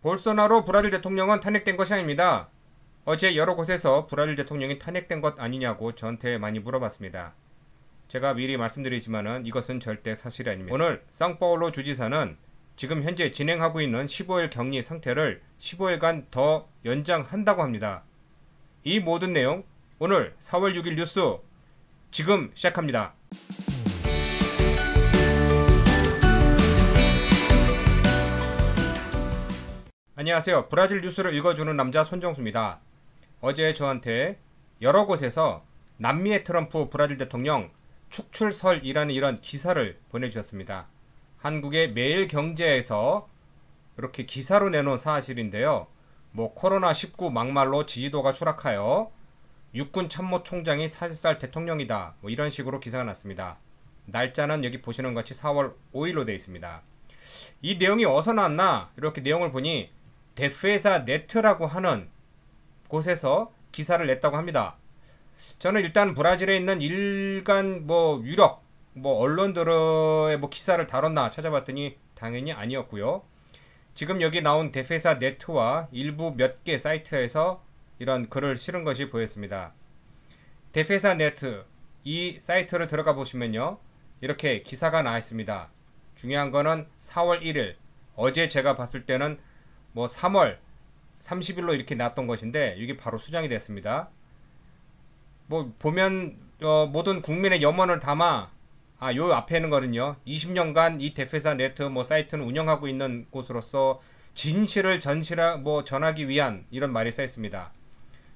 볼소나로 브라질 대통령은 탄핵된 것이 아닙니다. 어제 여러 곳에서 브라질 대통령이 탄핵된 것 아니냐고 저한테 많이 물어봤습니다. 제가 미리 말씀드리지만은 이것은 절대 사실이 아닙니다. 오늘 상파울로 주지사는 지금 현재 진행하고 있는 15일 격리 상태를 15일간 더 연장한다고 합니다. 이 모든 내용 오늘 4월 6일 뉴스 지금 시작합니다. 안녕하세요. 브라질 뉴스를 읽어주는 남자 손정수입니다. 어제 저한테 여러 곳에서 남미의 트럼프 브라질 대통령 축출설이라는 이런 기사를 보내주셨습니다. 한국의 매일경제에서 이렇게 기사로 내놓은 사실인데요. 코로나19 막말로 지지도가 추락하여 육군 참모총장이 사실상 대통령이다. 이런 식으로 기사가 났습니다. 날짜는 여기 보시는 것 같이 4월 5일로 되어 있습니다. 이 내용이 어디서 나왔나? 이렇게 내용을 보니 데페사 네트라고 하는 곳에서 기사를 냈다고 합니다. 저는 일단 브라질에 있는 일간 유력 언론들의 기사를 다뤘나 찾아봤더니 당연히 아니었고요. 지금 여기 나온 데페사 네트와 일부 몇 개 사이트에서 이런 글을 실은 것이 보였습니다. 데페사 네트 이 사이트를 들어가 보시면요. 이렇게 기사가 나와 있습니다. 중요한 거는 4월 1일 어제 제가 봤을 때는 3월 30일로 이렇게 났던 것인데 이게 바로 수정이 됐습니다. 보면 모든 국민의 염원을 담아 요 앞에 있는 거는요. 20년간 이 데페사 네트 사이트는 운영하고 있는 곳으로서 진실을 전하기 위한 이런 말이 써 있습니다.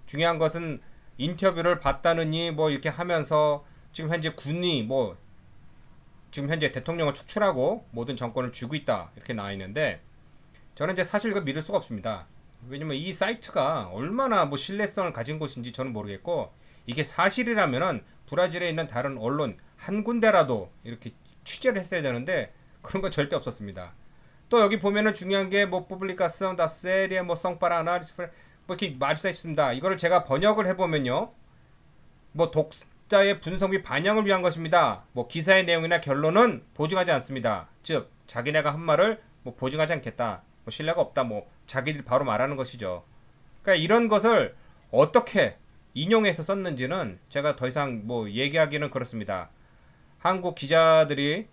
중요한 것은 인터뷰를 봤다느니 이렇게 하면서 지금 현재 군이 지금 현재 대통령을 축출하고 모든 정권을 쥐고 있다 이렇게 나와 있는데 저는 이제 사실 이거 믿을 수가 없습니다. 왜냐면 이 사이트가 얼마나 신뢰성을 가진 곳인지 저는 모르겠고 이게 사실이라면은 브라질에 있는 다른 언론 한 군데라도 이렇게 취재를 했어야 되는데 그런 건 절대 없었습니다. 또 여기 보면은 중요한 게 publicação da série São para análise 이렇게 말이 써 있습니다. 이거를 제가 번역을 해보면요. 독자의 분석 및 반영을 위한 것입니다. 기사의 내용이나 결론은 보증하지 않습니다. 즉 자기네가 한 말을 보증하지 않겠다. 신뢰가 없다. 자기들이 바로 말하는 것이죠. 그러니까 이런 것을 어떻게 인용해서 썼는지는 제가 더 이상 얘기하기는 그렇습니다. 한국 기자들이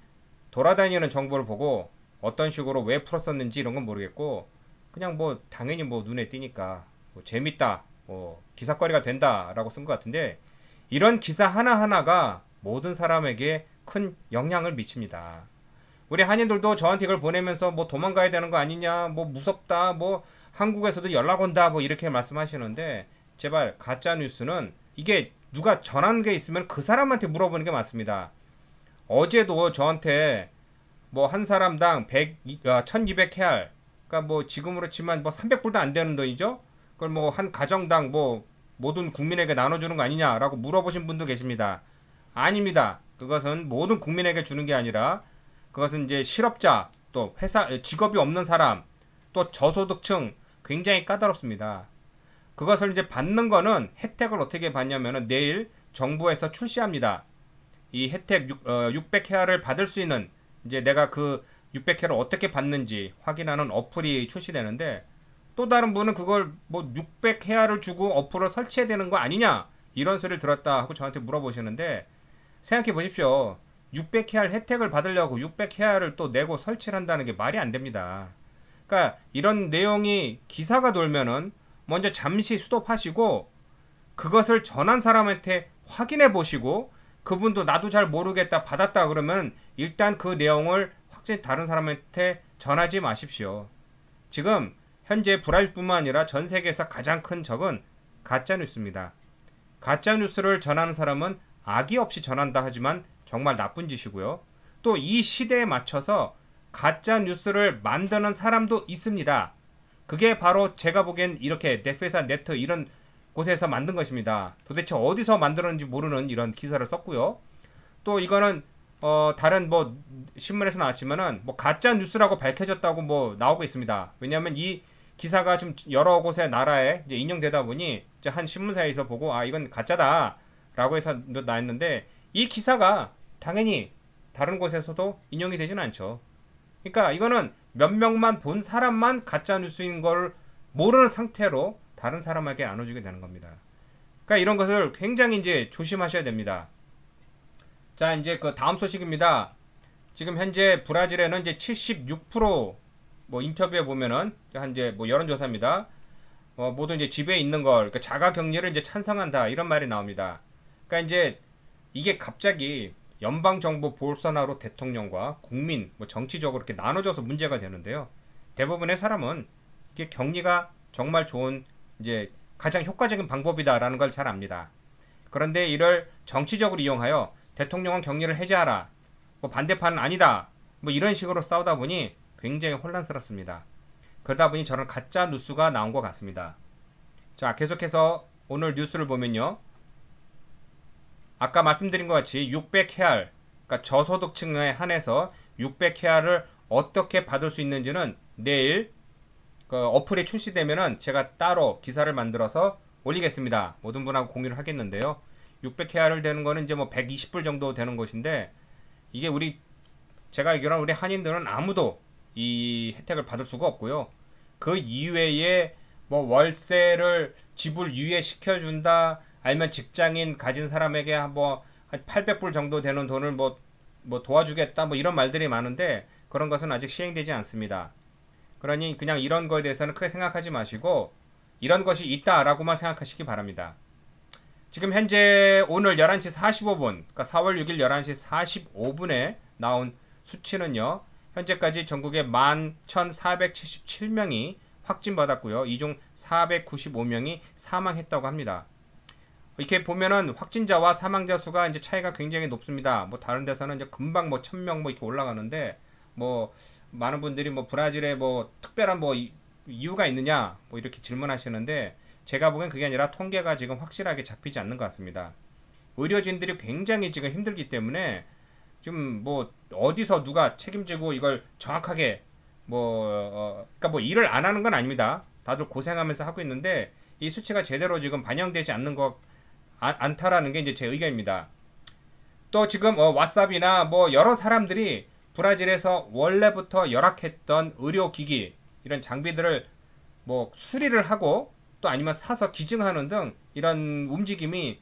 돌아다니는 정보를 보고 어떤 식으로 왜 풀었었는지 이런 건 모르겠고 그냥 당연히 눈에 띄니까 재밌다 기사거리가 된다 라고 쓴 것 같은데 이런 기사 하나하나가 모든 사람에게 큰 영향을 미칩니다. 우리 한인들도 저한테 이걸 보내면서 도망가야 되는 거 아니냐 무섭다 한국에서도 연락 온다 이렇게 말씀하시는데 제발 가짜뉴스는 이게 누가 전한 게 있으면 그 사람한테 물어보는 게 맞습니다. 어제도 저한테 한 사람당 1200케알 그러니까 지금으로 치면 300불도 안 되는 돈이죠. 그걸 한 가정당 모든 국민에게 나눠주는 거 아니냐라고 물어보신 분도 계십니다. 아닙니다. 그것은 모든 국민에게 주는 게 아니라 그것은 이제 실업자 또 회사 직업이 없는 사람 또 저소득층 굉장히 까다롭습니다. 그것을 이제 받는 거는 혜택을 어떻게 받냐면은 내일 정부에서 출시합니다. 이 혜택 600헤아를 받을 수 있는 이제 내가 그 600헤아를 어떻게 받는지 확인하는 어플이 출시되는데 또 다른 분은 그걸 600헤아를 주고 어플을 설치해야 되는 거 아니냐 이런 소리를 들었다 하고 저한테 물어보시는데 생각해 보십시오. 600헤아 혜택을 받으려고 600헤아를 또 내고 설치를 한다는 게 말이 안 됩니다. 그러니까 이런 내용이 기사가 돌면은 먼저 잠시 스톱하시고 그것을 전한 사람한테 확인해 보시고 그분도 나도 잘 모르겠다 받았다 그러면 일단 그 내용을 확실히 다른 사람한테 전하지 마십시오. 지금 현재 브라질뿐만 아니라 전 세계에서 가장 큰 적은 가짜뉴스입니다. 가짜뉴스를 전하는 사람은 악의 없이 전한다 하지만 정말 나쁜 짓이고요. 또 이 시대에 맞춰서 가짜뉴스를 만드는 사람도 있습니다. 그게 바로 제가 보기엔 이렇게 데페사 네트 이런 곳에서 만든 것입니다. 도대체 어디서 만들었는지 모르는 이런 기사를 썼고요. 또 이거는 다른 신문에서 나왔지만은 가짜 뉴스라고 밝혀졌다고 나오고 있습니다. 왜냐하면 이 기사가 좀 여러 곳의 나라에 이제 인용되다 보니 이제 한 신문사에서 보고 이건 가짜다라고 해서 나왔는데 이 기사가 당연히 다른 곳에서도 인용이 되지는 않죠. 그러니까 이거는 몇 명만 본 사람만 가짜 뉴스인 걸 모르는 상태로 다른 사람에게 나눠주게 되는 겁니다. 그러니까 이런 것을 굉장히 이제 조심하셔야 됩니다. 자, 이제 그 다음 소식입니다. 지금 현재 브라질에는 이제 76% 인터뷰에 보면은 한 이제 여론조사입니다. 모두 이제 집에 있는 걸, 그러니까 자가 격리를 이제 찬성한다 이런 말이 나옵니다. 그러니까 이제 이게 갑자기 연방정부 볼소나로 대통령과 국민, 정치적으로 이렇게 나눠져서 문제가 되는데요. 대부분의 사람은 이게 격리가 정말 좋은 이제 가장 효과적인 방법이다라는 걸 잘 압니다. 그런데 이를 정치적으로 이용하여 대통령은 격리를 해제하라, 반대파는 아니다, 이런 식으로 싸우다 보니 굉장히 혼란스럽습니다. 그러다 보니 저런 가짜 뉴스가 나온 것 같습니다. 자, 계속해서 오늘 뉴스를 보면요. 아까 말씀드린 것 같이 600헤알, 그러니까 저소득층에 한해서 600헤알을 어떻게 받을 수 있는지는 내일 그 어플이 출시되면은 제가 따로 기사를 만들어서 올리겠습니다. 모든 분하고 공유를 하겠는데요. 600헤알을 되는 거는 이제 120불 정도 되는 것인데, 이게 제가 알기로는 우리 한인들은 아무도 이 혜택을 받을 수가 없고요. 그 이외에 월세를 집을 유예시켜준다, 아니면 직장인 가진 사람에게 한 800불 정도 되는 돈을 도와주겠다, 이런 말들이 많은데 그런 것은 아직 시행되지 않습니다. 그러니 그냥 이런 거에 대해서는 크게 생각하지 마시고 이런 것이 있다라고만 생각하시기 바랍니다. 지금 현재 오늘 11시 45분, 그러니까 4월 6일 11시 45분에 나온 수치는요. 현재까지 전국에 11,477명이 확진받았고요. 이 중 495명이 사망했다고 합니다. 이렇게 보면은 확진자와 사망자 수가 이제 차이가 굉장히 높습니다. 다른 데서는 이제 금방 1,000명 이렇게 올라가는데, 많은 분들이 브라질에 특별한 이유가 있느냐 이렇게 질문하시는데, 제가 보기엔 그게 아니라 통계가 지금 확실하게 잡히지 않는 것 같습니다. 의료진들이 굉장히 지금 힘들기 때문에 지금 어디서 누가 책임지고 이걸 정확하게 그러니까 일을 안 하는 건 아닙니다. 다들 고생하면서 하고 있는데 이 수치가 제대로 지금 반영되지 않는 않다라는 게 이제 제 의견입니다. 또 지금 왓삽이나 여러 사람들이 브라질에서 원래부터 열악했던 의료기기 이런 장비들을 수리를 하고 또 아니면 사서 기증하는 등 이런 움직임이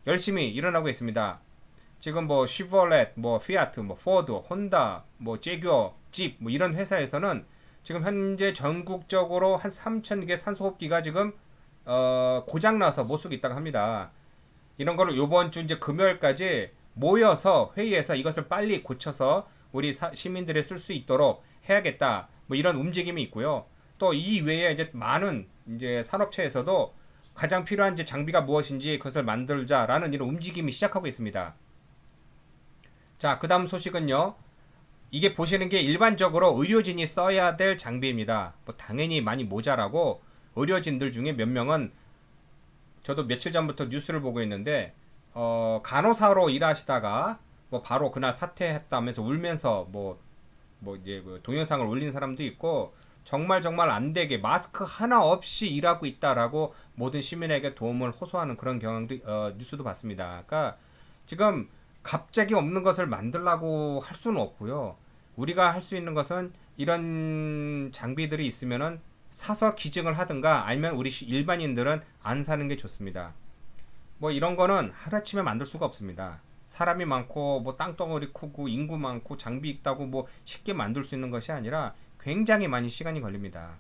열심히 일어나고 있습니다. 지금 쉐보레, 피아트, 포드, 혼다, 제규어, 집 이런 회사에서는 지금 현재 전국적으로 한 3,000개 산소호흡기가 지금 고장나서 못 쓰고 있다고 합니다. 이런 거를 요번 주 이제 금요일까지 모여서 회의해서 이것을 빨리 고쳐서 우리 시민들이 쓸 수 있도록 해야겠다. 이런 움직임이 있고요. 또 이 외에 이제 많은 이제 산업체에서도 가장 필요한 이제 장비가 무엇인지 그것을 만들자라는 이런 움직임이 시작하고 있습니다. 자, 그 다음 소식은요. 이게 보시는 게 일반적으로 의료진이 써야 될 장비입니다. 당연히 많이 모자라고 의료진들 중에 몇 명은 저도 며칠 전부터 뉴스를 보고 있는데 간호사로 일하시다가 바로 그날 사퇴했다면서 울면서 이제 동영상을 올린 사람도 있고, 정말 안 되게 마스크 하나 없이 일하고 있다라고 모든 시민에게 도움을 호소하는 그런 경향도 뉴스도 봤습니다. 그러니까 지금 갑자기 없는 것을 만들라고 할 수는 없고요. 우리가 할 수 있는 것은 이런 장비들이 있으면은 사서 기증을 하든가 아니면 우리 일반인들은 안 사는 게 좋습니다. 이런 거는 하루아침에 만들 수가 없습니다. 사람이 많고 땅덩어리 크고 인구 많고 장비 있다고 쉽게 만들 수 있는 것이 아니라 굉장히 많이 시간이 걸립니다.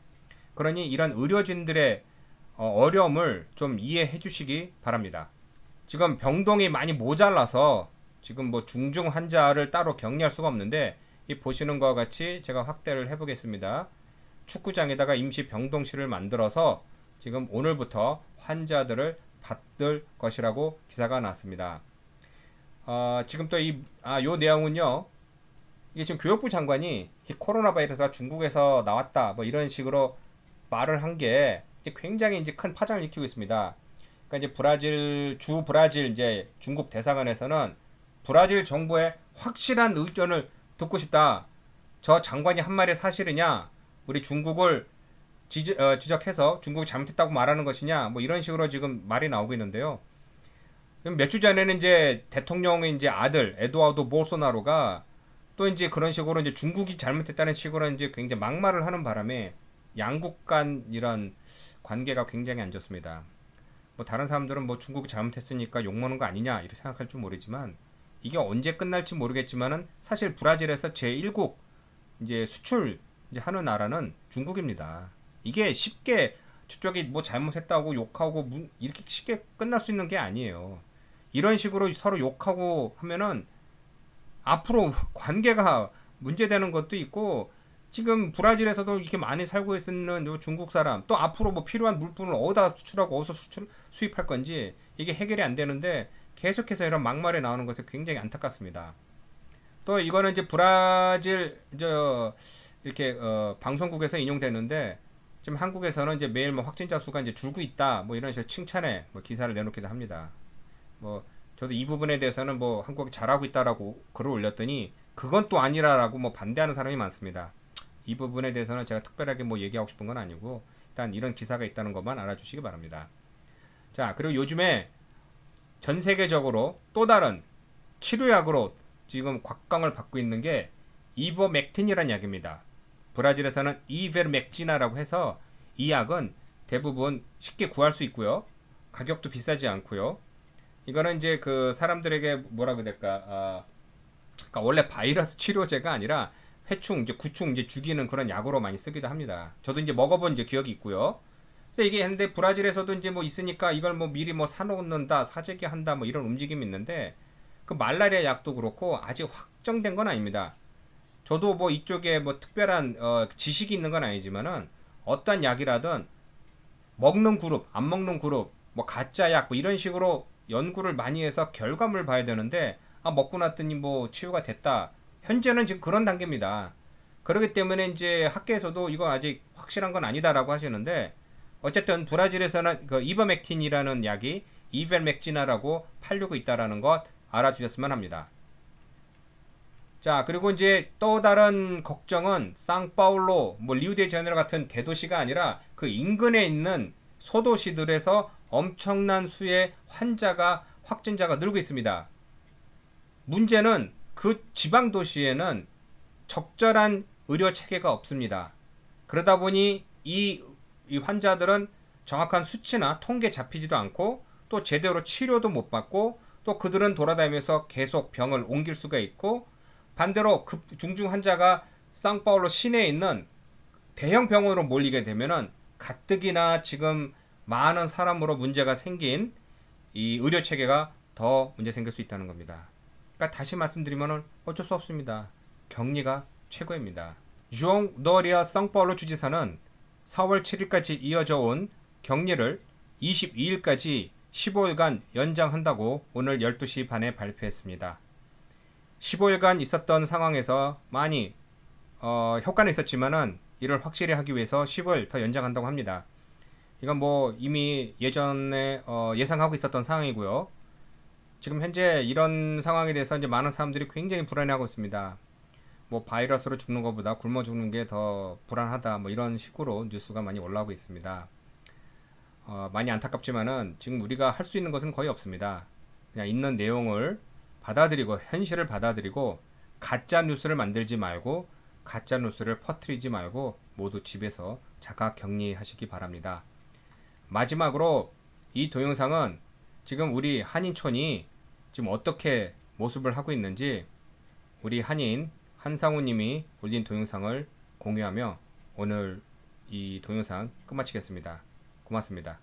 그러니 이런 의료진들의 어려움을 좀 이해해 주시기 바랍니다. 지금 병동이 많이 모자라서 지금 중증 환자를 따로 격리할 수가 없는데, 이 보시는 것과 같이 제가 확대를 해 보겠습니다. 축구장에다가 임시 병동실을 만들어서 지금 오늘부터 환자들을 받을 것이라고 기사가 났습니다. 지금 또 요 내용은요. 이게 지금 교육부 장관이 이 코로나 바이러스가 중국에서 나왔다 이런 식으로 말을 한 게 굉장히 이제 큰 파장을 일으키고 있습니다. 그러니까 이제 브라질 이제 중국 대사관에서는 브라질 정부의 확실한 의견을 듣고 싶다. 저 장관이 한 말이 사실이냐? 우리 중국을 지적해서 중국이 잘못했다고 말하는 것이냐? 이런 식으로 지금 말이 나오고 있는데요. 몇 주 전에는 이제 대통령의 이제 아들 에두아르도 볼소나로가 또 이제 그런 식으로 이제 중국이 잘못했다는 식으로 이제 굉장히 막말을 하는 바람에 양국 간 이런 관계가 굉장히 안 좋습니다. 뭐 다른 사람들은 뭐 중국이 잘못했으니까 욕먹는 거 아니냐 이렇게 생각할 줄 모르지만 이게 언제 끝날지 모르겠지만은 사실 브라질에서 제1국 이제 수출 이제 하는 나라는 중국입니다. 이게 쉽게 저쪽이 뭐 잘못했다고 욕하고 이렇게 쉽게 끝날 수 있는 게 아니에요. 이런 식으로 서로 욕하고 하면은 앞으로 관계가 문제되는 것도 있고 지금 브라질에서도 이렇게 많이 살고 있는 요 중국 사람 또 앞으로 뭐 필요한 물품을 어디다 수출하고 어디서 수입할 건지 이게 해결이 안 되는데 계속해서 이런 막말이 나오는 것이 굉장히 안타깝습니다. 또 이거는 이제 브라질 이렇게 방송국에서 인용되는데 지금 한국에서는 이제 매일 뭐 확진자 수가 이제 줄고 있다 뭐 이런 식으로 칭찬에 뭐 기사를 내놓기도 합니다. 뭐 저도 이 부분에 대해서는 뭐 한국이 잘하고 있다라고 글을 올렸더니 그건 또 아니라라고 뭐 반대하는 사람이 많습니다. 이 부분에 대해서는 제가 특별하게 뭐 얘기하고 싶은 건 아니고 일단 이런 기사가 있다는 것만 알아주시기 바랍니다. 자, 그리고 요즘에 전 세계적으로 또 다른 치료약으로 지금 곽광을 받고 있는 게 이버맥틴이라는 약입니다. 브라질에서는 이베르맥지나라고 해서 이 약은 대부분 쉽게 구할 수 있고요. 가격도 비싸지 않고요. 이거는 이제 그 사람들에게 뭐라고 해야 될까? 그러니까 원래 바이러스 치료제가 아니라 회충, 이제 구충 이제 죽이는 그런 약으로 많이 쓰기도 합니다. 저도 이제 먹어본 이제 기억이 있고요. 그래서 이게 했는데 브라질에서도 이제 뭐 있으니까 이걸 뭐 미리 뭐 사놓는다, 사재기 한다 뭐 이런 움직임이 있는데 그 말라리아 약도 그렇고 아직 확정된 건 아닙니다. 저도 뭐 이쪽에 뭐 특별한 지식이 있는 건 아니지만은 어떤 약이라든 먹는 그룹, 안 먹는 그룹, 뭐 가짜 약 뭐 이런 식으로 연구를 많이 해서 결과물 봐야 되는데 먹고 났더니 뭐 치유가 됐다. 현재는 지금 그런 단계입니다. 그렇기 때문에 이제 학계에서도 이거 아직 확실한 건 아니다라고 하시는데 어쨌든 브라질에서는 그 이버맥틴이라는 약이 이벨맥지나라고 팔리고 있다라는 것 알아주셨으면 합니다. 자, 그리고 이제 또 다른 걱정은 상파울로, 뭐 리우데자네이루 같은 대도시가 아니라 그 인근에 있는 소도시들에서 엄청난 수의 확진자가 늘고 있습니다. 문제는 그 지방 도시에는 적절한 의료 체계가 없습니다. 그러다 보니 이 환자들은 정확한 수치나 통계 잡히지도 않고 또 제대로 치료도 못 받고 또 그들은 돌아다니면서 계속 병을 옮길 수가 있고 반대로 그 중증 환자가 상파울로 시내에 있는 대형 병원으로 몰리게 되면은 가뜩이나 지금 많은 사람으로 문제가 생긴 이 의료 체계가 더 문제 생길 수 있다는 겁니다. 그러니까 다시 말씀드리면은 어쩔 수 없습니다. 격리가 최고입니다. 주옹 노리아 상파울로 주지사는 4월 7일까지 이어져 온 격리를 22일까지 15일간 연장한다고 오늘 12시 반에 발표했습니다. 15일간 있었던 상황에서 많이 효과는 있었지만은 이를 확실히 하기 위해서 10일 더 연장한다고 합니다. 이건 뭐 이미 예전에 예상하고 있었던 상황이고요. 지금 현재 이런 상황에 대해서 이제 많은 사람들이 굉장히 불안해하고 있습니다. 뭐 바이러스로 죽는 것보다 굶어 죽는 게 더 불안하다 뭐 이런 식으로 뉴스가 많이 올라오고 있습니다. 많이 안타깝지만은 지금 우리가 할 수 있는 것은 거의 없습니다. 그냥 있는 내용을 받아들이고 현실을 받아들이고 가짜 뉴스를 만들지 말고 가짜 뉴스를 퍼뜨리지 말고 모두 집에서 자가 격리하시기 바랍니다. 마지막으로 이 동영상은 지금 우리 한인촌이 지금 어떻게 모습을 하고 있는지 우리 한인 한상우님이 올린 동영상을 공유하며 오늘 이 동영상 끝마치겠습니다. 고맙습니다.